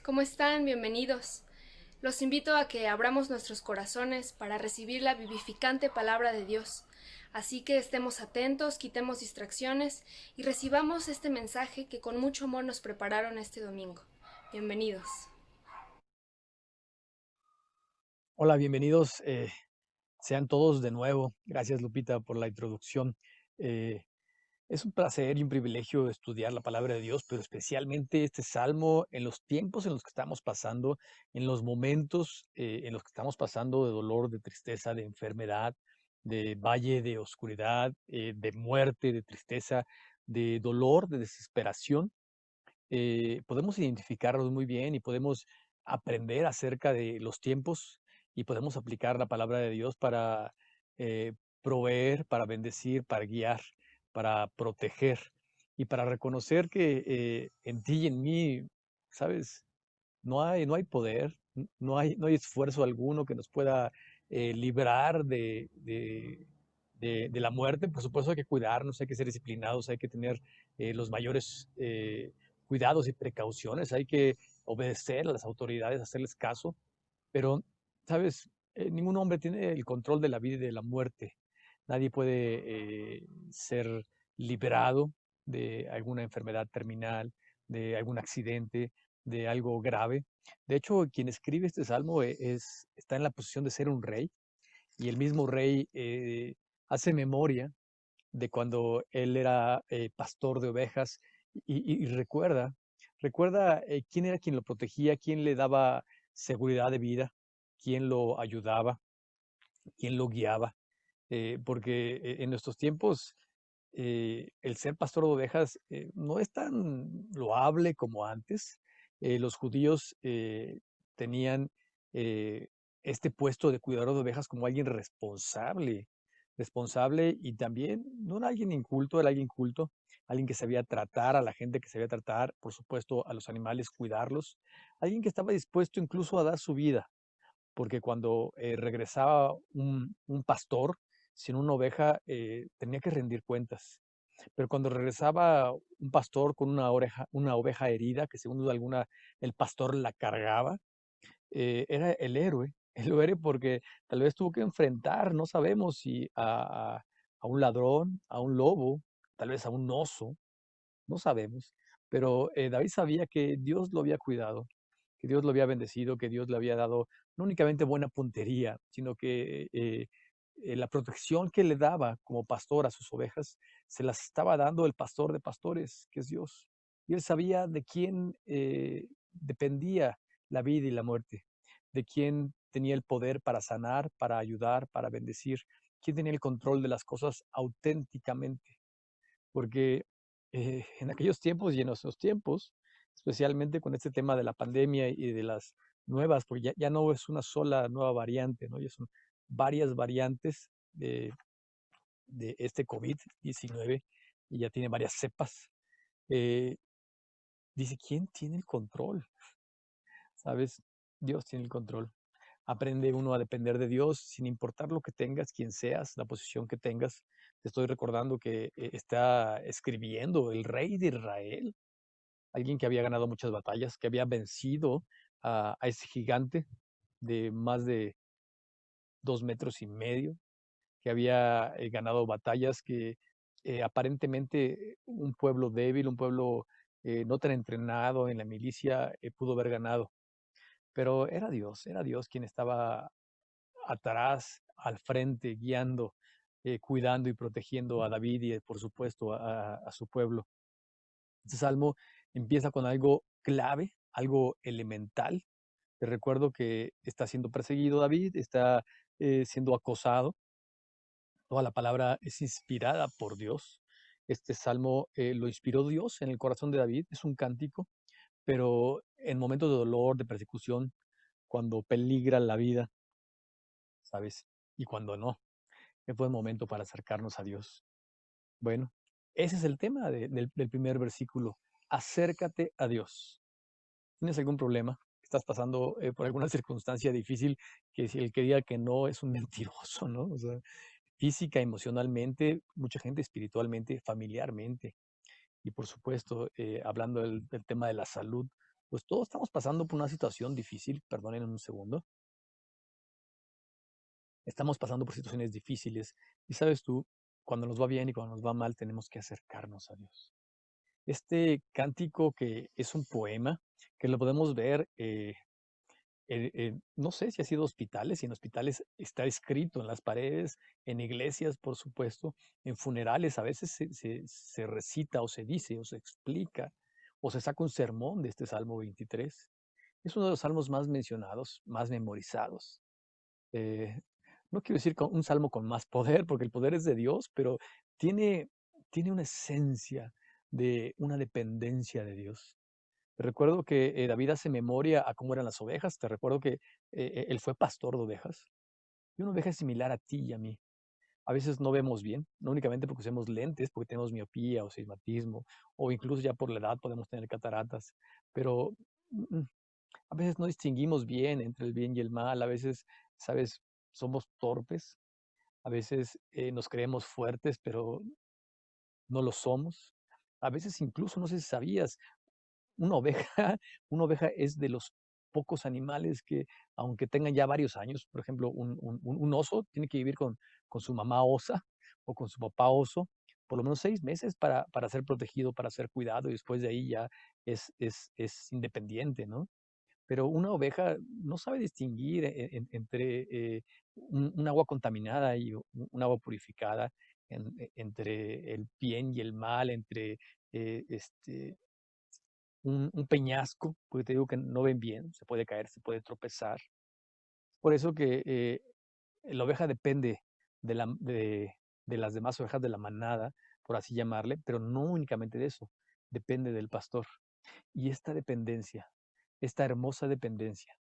¿Cómo están? Bienvenidos. Los invito a que abramos nuestros corazones para recibir la vivificante palabra de Dios. Así que estemos atentos, quitemos distracciones y recibamos este mensaje que con mucho amor nos prepararon este domingo. Bienvenidos. Hola, bienvenidos, sean todos de nuevo. Gracias, Lupita, por la introducción. Eh, es un placer y un privilegio estudiar la palabra de Dios, pero especialmente este salmo en los tiempos en los que estamos pasando, en los momentos en los que estamos pasando de dolor, de tristeza, de enfermedad, de valle de oscuridad, de muerte, de tristeza, de dolor, de desesperación. Podemos identificarlos muy bien y podemos aprender acerca de los tiempos y podemos aplicar la palabra de Dios para eh, proveer, para bendecir, para guiar, para proteger y para reconocer que en ti y en mí, ¿sabes? No hay poder, no hay esfuerzo alguno que nos pueda librar de la muerte. Por supuesto hay que cuidarnos, hay que ser disciplinados, hay que tener los mayores cuidados y precauciones, hay que obedecer a las autoridades, hacerles caso, pero, ¿sabes? Ningún hombre tiene el control de la vida y de la muerte. Nadie puede ser liberado de alguna enfermedad terminal, de algún accidente, de algo grave. De hecho, quien escribe este salmo está en la posición de ser un rey y el mismo rey hace memoria de cuando él era pastor de ovejas y recuerda quién era quien lo protegía, quién le daba seguridad de vida, quién lo ayudaba, quién lo guiaba, porque en nuestros tiempos el ser pastor de ovejas no es tan loable como antes. Los judíos tenían eh, este puesto de cuidador de ovejas como alguien responsable y también no era alguien inculto, era alguien culto, alguien que sabía tratar a la gente, que sabía tratar, por supuesto, a los animales, cuidarlos, alguien que estaba dispuesto incluso a dar su vida porque cuando regresaba un pastor sin una oveja, tenía que rendir cuentas. Pero cuando regresaba un pastor con una oveja herida, que según duda alguna el pastor la cargaba, era el héroe porque tal vez tuvo que enfrentar, no sabemos si a un ladrón, a un lobo, tal vez a un oso, no sabemos, pero David sabía que Dios lo había cuidado, que Dios lo había bendecido, que Dios le había dado no únicamente buena puntería, sino que la protección que le daba como pastor a sus ovejas, se las estaba dando el pastor de pastores, que es Dios. Y él sabía de quién dependía la vida y la muerte, de quién tenía el poder para sanar, para ayudar, para bendecir, quién tenía el control de las cosas auténticamente porque en aquellos tiempos y en nuestros tiempos, especialmente con este tema de la pandemia y de las nuevas, porque ya no es una sola nueva variante, ¿no? Ya son varias variantes de este COVID-19 y ya tiene varias cepas. eh, Dice, ¿quién tiene el control? ¿Sabes? Dios tiene el control. Aprende uno a depender de Dios sin importar lo que tengas, quién seas, la posición que tengas. Te estoy recordando que está escribiendo el rey de Israel, alguien que había ganado muchas batallas, que había vencido a ese gigante de más de 2,5 metros, que había ganado batallas que aparentemente un pueblo débil, un pueblo no tan entrenado en la milicia pudo haber ganado. Pero era Dios quien estaba atrás, al frente, guiando, cuidando y protegiendo a David y, por supuesto, a su pueblo. Este salmo empieza con algo clave, algo elemental. Te recuerdo que está siendo perseguido David, está siendo acosado. Toda la palabra es inspirada por Dios. Este salmo lo inspiró Dios en el corazón de David, es un cántico, pero en momentos de dolor, de persecución, cuando peligra la vida, ¿sabes? Y cuando no. Es buen momento para acercarnos a Dios. Bueno, ese es el tema del primer versículo. Acércate a Dios. ¿Tienes algún problema? ¿Estás pasando por alguna circunstancia difícil? Que si el que diga que no es un mentiroso, ¿no? O sea, física, emocionalmente, mucha gente espiritualmente, familiarmente. Y por supuesto, hablando del tema de la salud, Pues todos estamos pasando por una situación difícil, perdonen un segundo, estamos pasando por situaciones difíciles y sabes tú, cuando nos va bien y cuando nos va mal tenemos que acercarnos a Dios. Este cántico que es un poema, que lo podemos ver, no sé si ha sido hospitales, y en hospitales está escrito en las paredes, en iglesias, por supuesto, en funerales, a veces se recita o se dice o se explica o se saca un sermón de este Salmo 23. Es uno de los salmos más mencionados, más memorizados. Eh, no quiero decir un salmo con más poder, porque el poder es de Dios, pero tiene, tiene una esencia de una dependencia de Dios. Recuerdo que David hace memoria a cómo eran las ovejas. Te recuerdo que él fue pastor de ovejas. Y una oveja es similar a ti y a mí. A veces no vemos bien, no únicamente porque usemos lentes, porque tenemos miopía o astigmatismo, o incluso ya por la edad podemos tener cataratas, pero a veces no distinguimos bien entre el bien y el mal. A veces, sabes, somos torpes. A veces nos creemos fuertes, pero no lo somos. A veces incluso, no sé si sabías, una oveja, una oveja es de los pocos animales que, aunque tengan ya varios años, por ejemplo, un oso tiene que vivir con su mamá osa o con su papá oso por lo menos 6 meses para ser protegido, para ser cuidado, y después de ahí ya es independiente, ¿no? Pero una oveja no sabe distinguir entre un agua contaminada y un agua purificada, entre el bien y el mal, entre este, un peñasco, porque te digo que no ven bien, se puede caer, se puede tropezar. Por eso que la oveja depende de las demás ovejas de la manada, por así llamarle, pero no únicamente de eso, depende del pastor. Y esta dependencia, esta hermosa dependencia,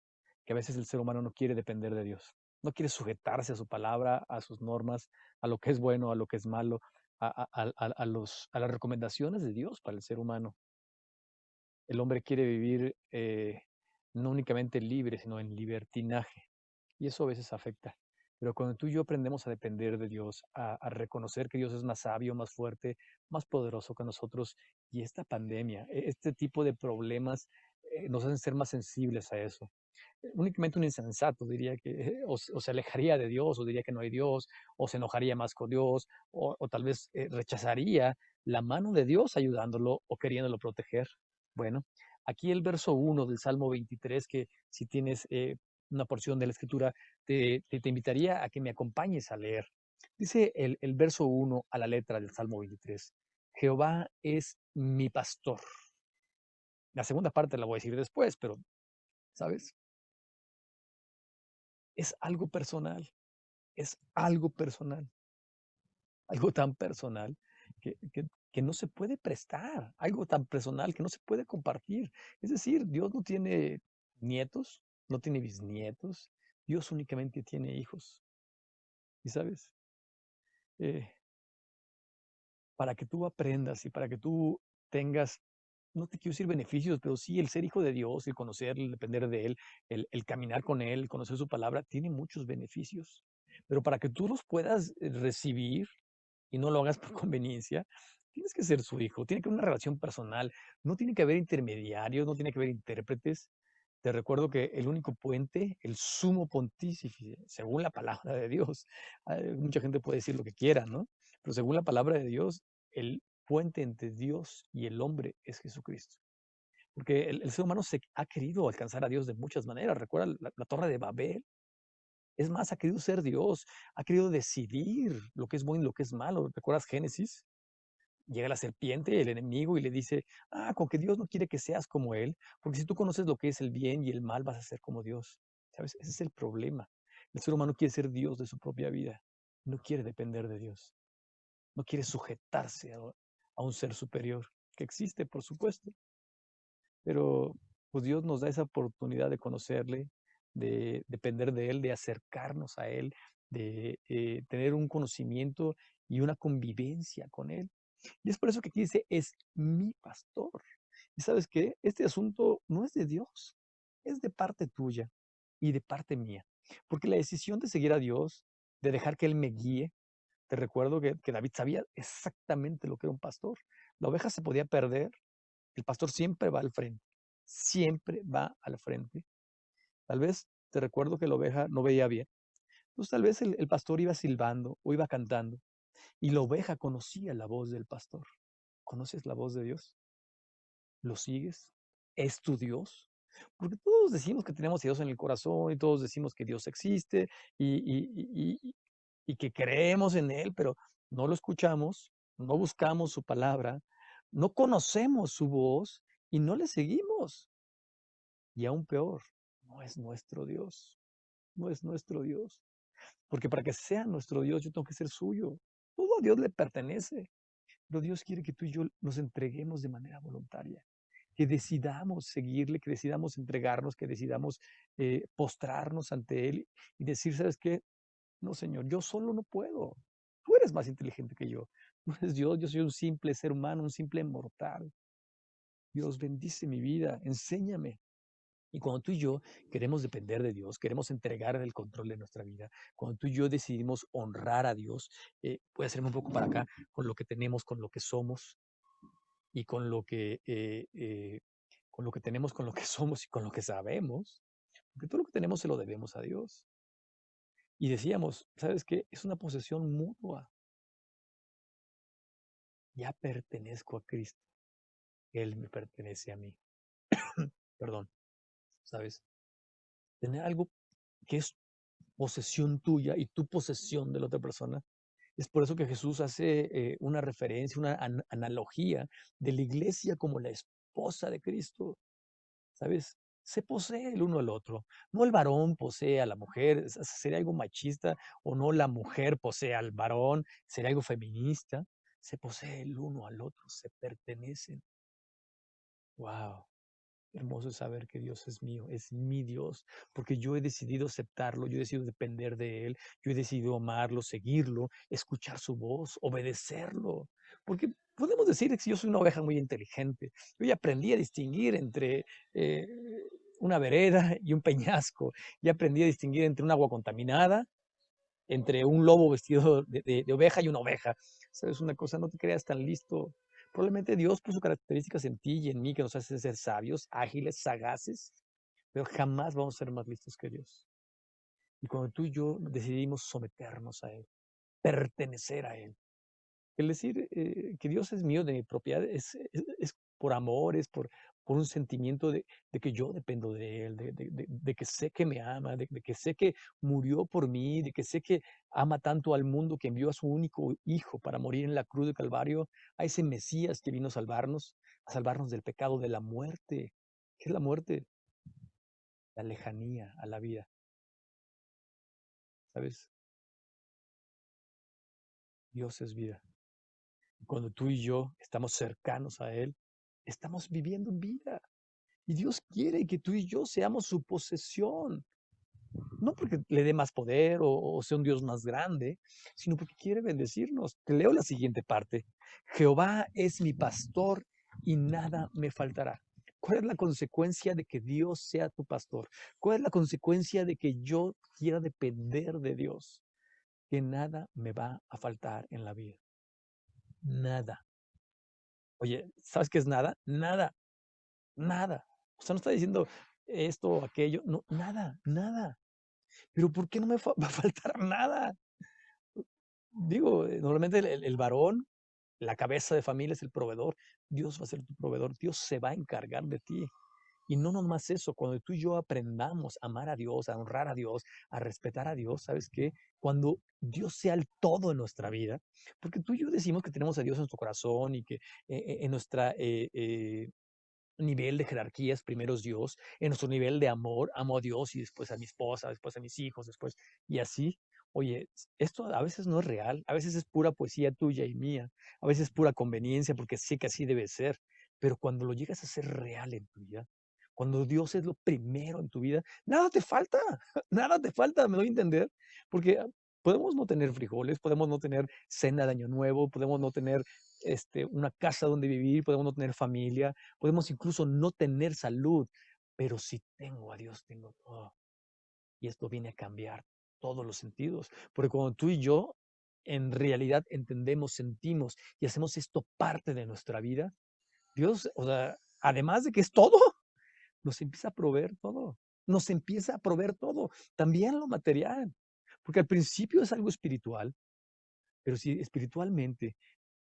que a veces el ser humano no quiere depender de Dios, no quiere sujetarse a su palabra, a sus normas, a lo que es bueno, a lo que es malo, a las recomendaciones de Dios para el ser humano. El hombre quiere vivir no únicamente libre, sino en libertinaje. Y eso a veces afecta. Pero cuando tú y yo aprendemos a depender de Dios, a reconocer que Dios es más sabio, más fuerte, más poderoso que nosotros, y esta pandemia, este tipo de problemas nos hacen ser más sensibles a eso. Únicamente un insensato diría que o se alejaría de Dios, o diría que no hay Dios, o se enojaría más con Dios, o tal vez rechazaría la mano de Dios ayudándolo o queriéndolo proteger. Bueno, aquí el verso 1 del Salmo 23, que si tienes una porción de la escritura, te invitaría a que me acompañes a leer. Dice el verso 1 a la letra del Salmo 23, Jehová es mi pastor. La segunda parte la voy a decir después, pero, ¿sabes? Es algo personal, es algo personal, algo tan personal que no se puede prestar, algo tan personal que no se puede compartir. Es decir, Dios no tiene nietos, no tiene bisnietos, Dios únicamente tiene hijos. Y sabes, Eh, para que tú aprendas y para que tú tengas, no te quiero decir beneficios, pero sí el ser hijo de Dios, el conocer, el depender de Él, el caminar con Él, el conocer su palabra, tiene muchos beneficios. Pero para que tú los puedas recibir y no lo hagas por conveniencia, tienes que ser su hijo, tiene que haber una relación personal, no tiene que haber intermediarios, no tiene que haber intérpretes. Te recuerdo que el único puente, el sumo pontífice, según la palabra de Dios, mucha gente puede decir lo que quiera, ¿no? Pero según la palabra de Dios, el puente entre Dios y el hombre es Jesucristo. Porque el ser humano se ha querido alcanzar a Dios de muchas maneras. Recuerda la torre de Babel. Es más, ha querido ser Dios, ha querido decidir lo que es bueno y lo que es malo. ¿Recuerdas Génesis? Llega la serpiente, el enemigo, y le dice, con que Dios no quiere que seas como Él, porque si tú conoces lo que es el bien y el mal, vas a ser como Dios. ¿Sabes? Ese es el problema. El ser humano quiere ser Dios de su propia vida. No quiere depender de Dios. No quiere sujetarse a un ser superior, que existe, por supuesto, pero pues Dios nos da esa oportunidad de conocerle, de depender de Él, de acercarnos a Él, de tener un conocimiento y una convivencia con Él. Y es por eso que aquí dice, es mi pastor. ¿Y sabes qué? Este asunto no es de Dios, es de parte tuya y de parte mía. Porque la decisión de seguir a Dios, de dejar que Él me guíe, te recuerdo que David sabía exactamente lo que era un pastor. La oveja se podía perder, el pastor siempre va al frente, siempre va al frente. Tal vez te recuerdo que la oveja no veía bien. Pues tal vez el pastor iba silbando o iba cantando y la oveja conocía la voz del pastor. ¿Conoces la voz de Dios? ¿Lo sigues? ¿Es tu Dios? Porque todos decimos que tenemos a Dios en el corazón y todos decimos que Dios existe y, y que creemos en Él, pero no lo escuchamos, no buscamos su palabra, no conocemos su voz y no le seguimos. Y aún peor, no es nuestro Dios, no es nuestro Dios. Porque para que sea nuestro Dios, yo tengo que ser suyo. Todo a Dios le pertenece. Pero Dios quiere que tú y yo nos entreguemos de manera voluntaria, que decidamos seguirle, que decidamos entregarnos, que decidamos postrarnos ante Él y decir, ¿sabes qué? No, Señor, yo solo no puedo. Tú eres más inteligente que yo. Tú eres Dios, yo soy un simple ser humano, un simple mortal. Dios bendice mi vida, enséñame. Y cuando tú y yo queremos depender de Dios, queremos entregar el control de nuestra vida, cuando tú y yo decidimos honrar a Dios, voy a hacerme un poco para acá, con lo que tenemos, con lo que somos y con lo que tenemos, con lo que somos y con lo que sabemos, porque todo lo que tenemos se lo debemos a Dios. Y decíamos, ¿sabes qué? Es una posesión mutua. Ya pertenezco a Cristo, Él me pertenece a mí. Perdón, ¿sabes? Tener algo que es posesión tuya y tu posesión de la otra persona. Es por eso que Jesús hace una referencia, una analogía de la iglesia como la esposa de Cristo, ¿sabes? Se posee el uno al otro. No el varón posee a la mujer, sería algo machista, o no la mujer posee al varón, sería algo feminista. Se posee el uno al otro, se pertenecen. Wow. Hermoso es saber que Dios es mío, es mi Dios, porque yo he decidido aceptarlo, yo he decidido depender de Él, yo he decidido amarlo, seguirlo, escuchar su voz, obedecerlo. Porque podemos decir que yo soy una oveja muy inteligente. Yo ya aprendí a distinguir entre eh, una vereda y un peñasco, ya aprendí a distinguir entre un agua contaminada, entre un lobo vestido de oveja y una oveja. ¿Sabes una cosa? No te creas tan listo. Probablemente Dios puso características en ti y en mí que nos hacen ser sabios, ágiles, sagaces, pero jamás vamos a ser más listos que Dios. Y cuando tú y yo decidimos someternos a Él, pertenecer a Él, el decir que Dios es mío, de mi propiedad, es por amor, es por un sentimiento de que yo dependo de Él, de que sé que me ama, de que sé que murió por mí, de que sé que ama tanto al mundo que envió a su único hijo para morir en la cruz de Calvario, a ese Mesías que vino a salvarnos del pecado, de la muerte. ¿Qué es la muerte? La lejanía a la vida, ¿sabes? Dios es vida. Cuando tú y yo estamos cercanos a Él, estamos viviendo en vida. Y Dios quiere que tú y yo seamos su posesión. No porque le dé más poder o sea un Dios más grande, sino porque quiere bendecirnos. Te leo la siguiente parte. Jehová es mi pastor y nada me faltará. ¿Cuál es la consecuencia de que Dios sea tu pastor? ¿Cuál es la consecuencia de que yo quiera depender de Dios? Que nada me va a faltar en la vida. Nada. Oye, ¿sabes qué es nada? Nada, nada. O sea, no está diciendo esto o aquello. No, nada, nada. Pero ¿por qué no me va a faltar nada? Digo, normalmente el varón, la cabeza de familia es el proveedor. Dios va a ser tu proveedor. Dios se va a encargar de ti. Y no nomás eso, cuando tú y yo aprendamos a amar a Dios, a honrar a Dios, a respetar a Dios, ¿sabes qué? Cuando Dios sea el todo en nuestra vida, porque tú y yo decimos que tenemos a Dios en nuestro corazón y que en nuestra nivel de jerarquías, primero es Dios, en nuestro nivel de amor, amo a Dios y después a mi esposa, después a mis hijos, después, y así. Oye, esto a veces no es real, a veces es pura poesía tuya y mía, a veces es pura conveniencia porque sé que así debe ser, pero cuando lo llegas a ser real en tu vida, cuando Dios es lo primero en tu vida, nada te falta, nada te falta, me doy a entender, porque podemos no tener frijoles, podemos no tener cena de Año Nuevo, podemos no tener una casa donde vivir, podemos no tener familia, podemos incluso no tener salud, pero si tengo a Dios, tengo todo. Y esto viene a cambiar todos los sentidos, porque cuando tú y yo en realidad entendemos, sentimos y hacemos esto parte de nuestra vida, Dios, o sea, además de que es todo, nos empieza a proveer todo. Nos empieza a proveer todo, también lo material. Porque al principio es algo espiritual, pero si espiritualmente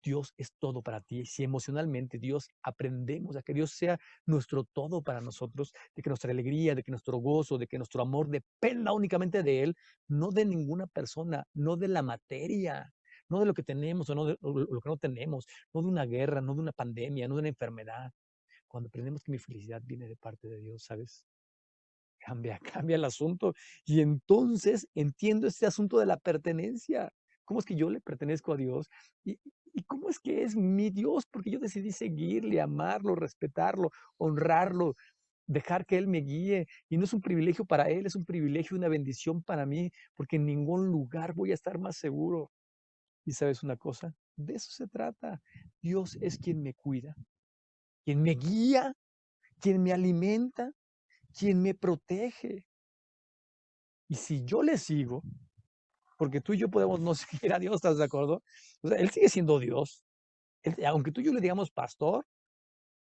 Dios es todo para ti, si emocionalmente Dios aprendemos a que Dios sea nuestro todo para nosotros, de que nuestra alegría, de que nuestro gozo, de que nuestro amor dependa únicamente de Él, no de ninguna persona, no de la materia, no de lo que tenemos o lo que no tenemos, no de una guerra, no de una pandemia, no de una enfermedad. Cuando aprendemos que mi felicidad viene de parte de Dios, ¿sabes? Cambia, cambia el asunto. Y entonces entiendo este asunto de la pertenencia. ¿Cómo es que yo le pertenezco a Dios? ¿Y, y cómo es que es mi Dios? Porque yo decidí seguirle, amarlo, respetarlo, honrarlo, dejar que Él me guíe. Y no es un privilegio para Él, es un privilegio y una bendición para mí, porque en ningún lugar voy a estar más seguro. ¿Y sabes una cosa? De eso se trata. Dios es quien me cuida, quien me guía, quien me alimenta, quien me protege. Y si yo le sigo, porque tú y yo podemos no seguir a Dios, ¿estás de acuerdo? O sea, Él sigue siendo Dios. Aunque tú y yo le digamos pastor,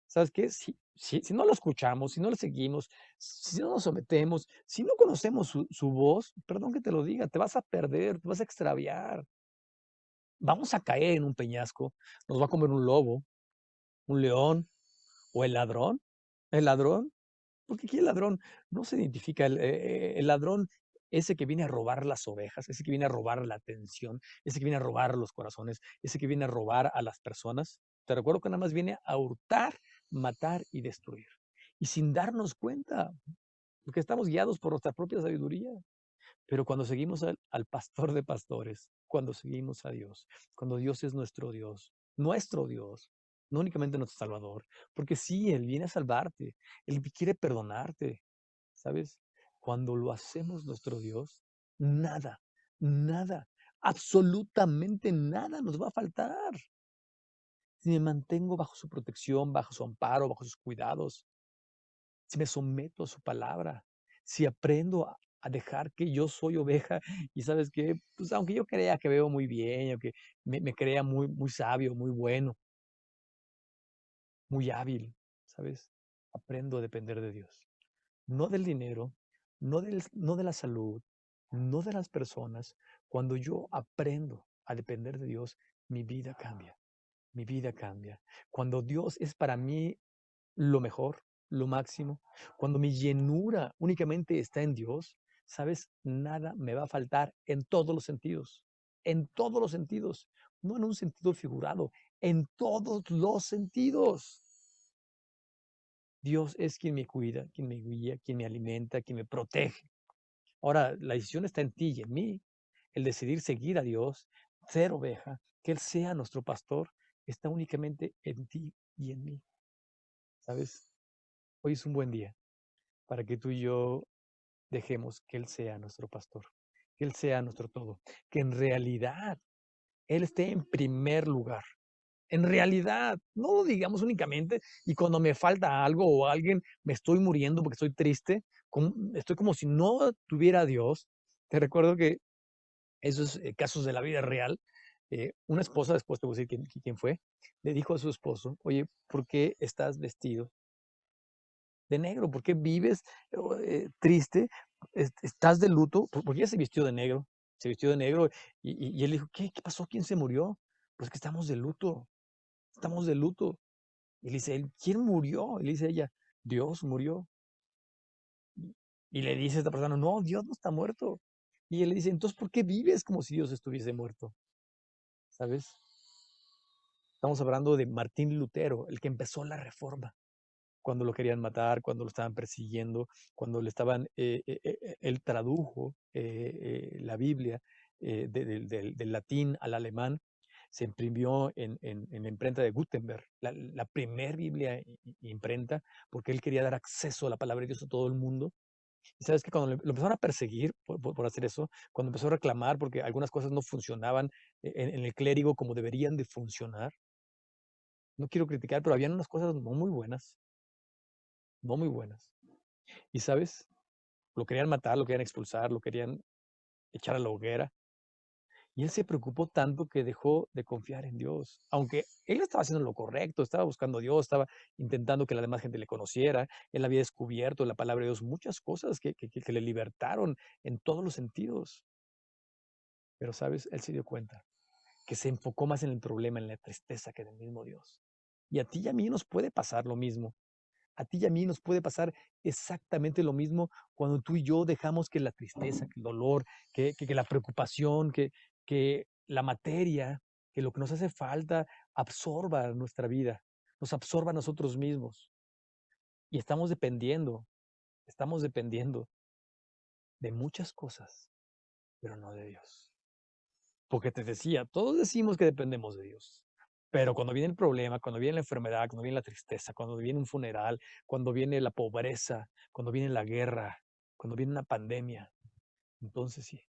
¿sabes qué? Si no lo escuchamos, si no le seguimos, si no nos sometemos, si no conocemos su voz, perdón que te lo diga, te vas a perder, te vas a extraviar. Vamos a caer en un peñasco, nos va a comer un lobo, un león o el ladrón. El ladrón, porque aquí el ladrón no se identifica, el ladrón, ese que viene a robar las ovejas, ese que viene a robar la atención, ese que viene a robar los corazones, ese que viene a robar a las personas. Te recuerdo que nada más viene a hurtar, matar y destruir. Y sin darnos cuenta, porque estamos guiados por nuestra propia sabiduría. Pero cuando seguimos al pastor de pastores, cuando seguimos a Dios, cuando Dios es nuestro Dios, no únicamente nuestro Salvador, porque sí, Él viene a salvarte, Él quiere perdonarte, ¿sabes? Cuando lo hacemos nuestro Dios, nada, nada, absolutamente nada nos va a faltar. Si me mantengo bajo su protección, bajo su amparo, bajo sus cuidados, si me someto a su palabra, si aprendo a dejar que yo soy oveja y sabes que, pues aunque yo crea que veo muy bien, aunque me crea muy, muy sabio, muy bueno, muy hábil, ¿sabes? Aprendo a depender de Dios. No del dinero, no de la salud, no de las personas. Cuando yo aprendo a depender de Dios, mi vida cambia, mi vida cambia. Cuando Dios es para mí lo mejor, lo máximo. Cuando mi llenura únicamente está en Dios, ¿sabes? Nada me va a faltar en todos los sentidos, no en un sentido figurado, en todos los sentidos. Dios es quien me cuida, quien me guía, quien me alimenta, quien me protege. Ahora, la decisión está en ti y en mí. El decidir seguir a Dios, ser oveja, que Él sea nuestro pastor, está únicamente en ti y en mí. ¿Sabes? Hoy es un buen día para que tú y yo dejemos que Él sea nuestro pastor, que Él sea nuestro todo, que en realidad Él esté en primer lugar. En realidad, no lo digamos únicamente y cuando me falta algo o alguien me estoy muriendo porque estoy triste, estoy como si no tuviera a Dios. Te recuerdo que esos casos de la vida real, una esposa, después te voy a decir quién fue, le dijo a su esposo, oye, ¿por qué estás vestido de negro? ¿Por qué vives triste? ¿Estás de luto? Porque ella se vistió de negro, se vistió de negro y él dijo, ¿qué pasó? ¿Quién se murió? Pues que estamos de luto, estamos de luto. Y le dice él, ¿quién murió? Y le dice ella, Dios murió. Y le dice esta persona, no, Dios no está muerto. Y él le dice, entonces, ¿por qué vives como si Dios estuviese muerto? ¿Sabes? Estamos hablando de Martín Lutero, el que empezó la reforma. Cuando lo querían matar, cuando lo estaban persiguiendo, cuando le estaban, él tradujo la Biblia del latín al alemán, se imprimió en la imprenta de Gutenberg, la primer Biblia imprenta, porque él quería dar acceso a la palabra de Dios a todo el mundo. Y sabes que cuando lo empezaron a perseguir por hacer eso, cuando empezó a reclamar porque algunas cosas no funcionaban en el clérigo como deberían de funcionar, no quiero criticar, pero habían unas cosas no muy buenas, no muy buenas. Y sabes, lo querían matar, lo querían expulsar, lo querían echar a la hoguera. Y él se preocupó tanto que dejó de confiar en Dios. Aunque él estaba haciendo lo correcto, estaba buscando a Dios, estaba intentando que la demás gente le conociera, él había descubierto en la palabra de Dios muchas cosas que le libertaron en todos los sentidos. Pero, ¿sabes? Él se dio cuenta que se enfocó más en el problema, en la tristeza que en el mismo Dios. Y a ti y a mí nos puede pasar lo mismo. A ti y a mí nos puede pasar exactamente lo mismo cuando tú y yo dejamos que la tristeza, que el dolor, que la preocupación, que la materia, que lo que nos hace falta absorba nuestra vida, nos absorba a nosotros mismos. Y estamos dependiendo de muchas cosas, pero no de Dios. Porque te decía, todos decimos que dependemos de Dios. Pero cuando viene el problema, cuando viene la enfermedad, cuando viene la tristeza, cuando viene un funeral, cuando viene la pobreza, cuando viene la guerra, cuando viene una pandemia, entonces sí.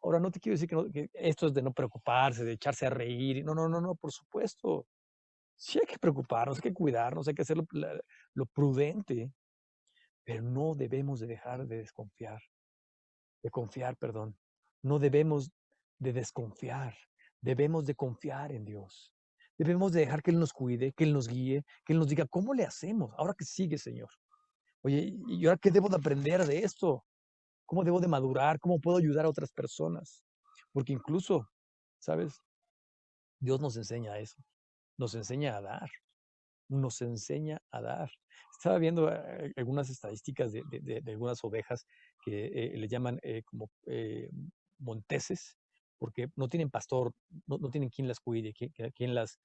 Ahora, no te quiero decir que esto es de no preocuparse, de echarse a reír. No, no, no, no, por supuesto. Sí hay que preocuparnos, hay que cuidarnos, hay que hacer lo prudente, pero no debemos de dejar de confiar, perdón. No debemos de desconfiar, debemos de confiar en Dios. Debemos de dejar que Él nos cuide, que Él nos guíe, que Él nos diga, ¿cómo le hacemos? Ahora que sigue, Señor. Oye, ¿y ahora qué debo de aprender de esto? ¿Cómo debo de madurar? ¿Cómo puedo ayudar a otras personas? Porque incluso, ¿sabes? Dios nos enseña eso. Nos enseña a dar. Nos enseña a dar. Estaba viendo algunas estadísticas de algunas ovejas que le llaman como monteses, porque no tienen pastor, no tienen quien las cuide, quien las,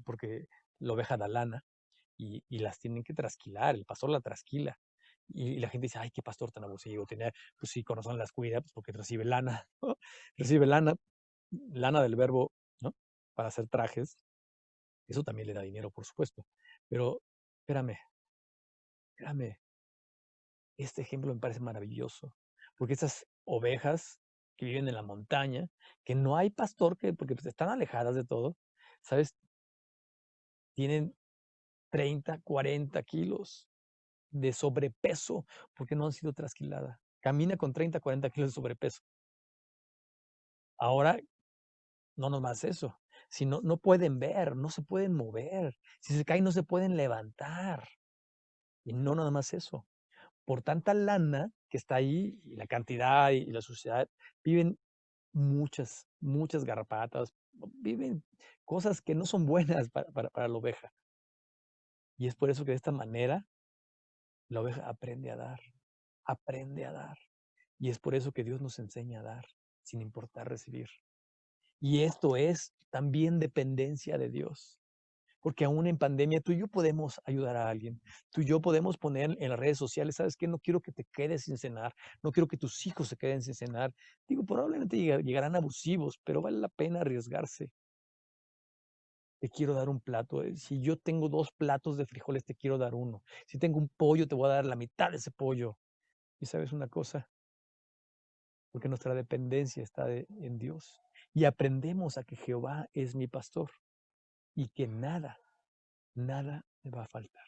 porque la oveja da lana y las tienen que trasquilar, el pastor la trasquila. Y la gente dice, ay, qué pastor tan abusivo. Pues sí, con razón las cuida, pues porque recibe lana, ¿no? Recibe lana del verbo, ¿no? Para hacer trajes. Eso también le da dinero, por supuesto. Pero espérame, este ejemplo me parece maravilloso, porque estas ovejas que viven en la montaña, que no hay pastor, porque pues, están alejadas de todo, ¿sabes? Tienen 30, 40 kilos de sobrepeso porque no han sido trasquiladas. Camina con 30, 40 kilos de sobrepeso. Ahora, no nomás eso, sino no pueden ver, no se pueden mover. Si se caen, no se pueden levantar. Y no nada más eso. Por tanta lana que está ahí, y la cantidad y la suciedad, viven muchas garrapatas, viven cosas que no son buenas para la oveja. Y es por eso que de esta manera la oveja aprende a dar, aprende a dar. Y es por eso que Dios nos enseña a dar, sin importar recibir. Y esto es también dependencia de Dios. Porque aún en pandemia tú y yo podemos ayudar a alguien. Tú y yo podemos poner en las redes sociales, ¿sabes qué? No quiero que te quedes sin cenar. No quiero que tus hijos se queden sin cenar. Digo, probablemente llegarán abusivos, pero vale la pena arriesgarse. Te quiero dar un plato. Si yo tengo 2 platos de frijoles, te quiero dar uno. Si tengo un pollo, te voy a dar la mitad de ese pollo. ¿Y sabes una cosa? Porque nuestra dependencia está en Dios. Y aprendemos a que Jehová es mi pastor y que nada me va a faltar.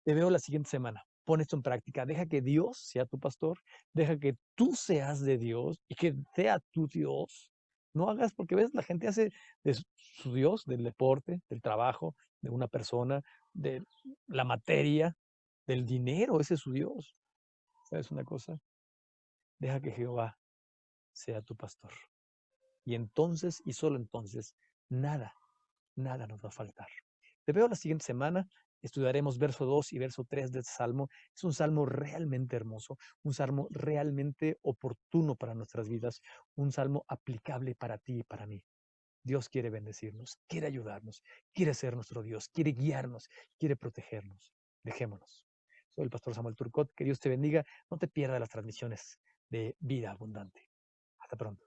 Te veo la siguiente semana. Pon esto en práctica. Deja que Dios sea tu pastor. Deja que tú seas de Dios y que sea tu Dios. No hagas porque ves, la gente hace de su Dios, del deporte, del trabajo, de una persona, de la materia, del dinero. Ese es su Dios. ¿Sabes una cosa? Deja que Jehová sea tu pastor. Y entonces, y solo entonces, nada nos va a faltar. Te veo la siguiente semana. Estudiaremos verso 2 y verso 3 de este salmo. Es un salmo realmente hermoso, un salmo realmente oportuno para nuestras vidas, un salmo aplicable para ti y para mí. Dios quiere bendecirnos, quiere ayudarnos, quiere ser nuestro Dios, quiere guiarnos, quiere protegernos. Dejémonos. Soy el pastor Samuel Turcot. Que Dios te bendiga. No te pierdas las transmisiones de Vida Abundante. Hasta pronto.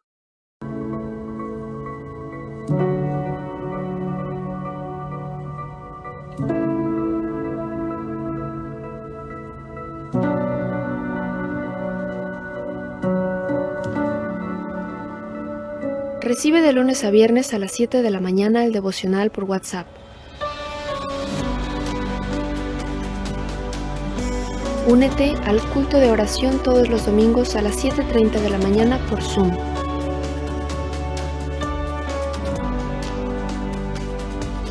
Recibe de lunes a viernes a las 7 de la mañana el devocional por WhatsApp. Únete al culto de oración todos los domingos a las 7:30 de la mañana por Zoom.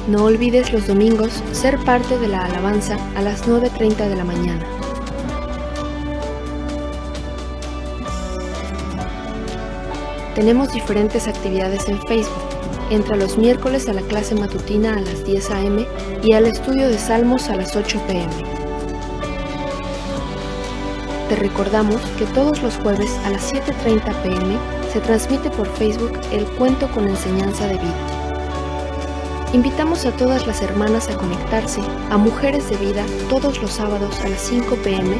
No olvides los domingos ser parte de la alabanza a las 9:30 de la mañana. Tenemos diferentes actividades en Facebook. Entra los miércoles a la clase matutina a las 10 a.m. y al estudio de Salmos a las 8 p.m. Te recordamos que todos los jueves a las 7:30 p.m. se transmite por Facebook el cuento con enseñanza de vida. Invitamos a todas las hermanas a conectarse a Mujeres de Vida todos los sábados a las 5 p.m.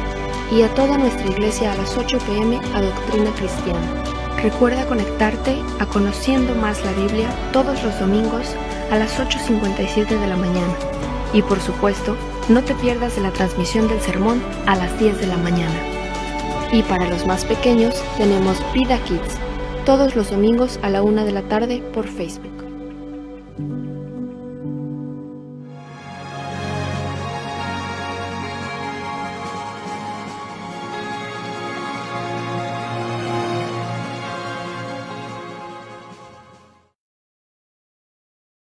y a toda nuestra iglesia a las 8 p.m. a Doctrina Cristiana. Recuerda conectarte a Conociendo Más la Biblia todos los domingos a las 8:57 de la mañana. Y por supuesto, no te pierdas de la transmisión del sermón a las 10 de la mañana. Y para los más pequeños tenemos Vida Kids todos los domingos a la 1 de la tarde por Facebook.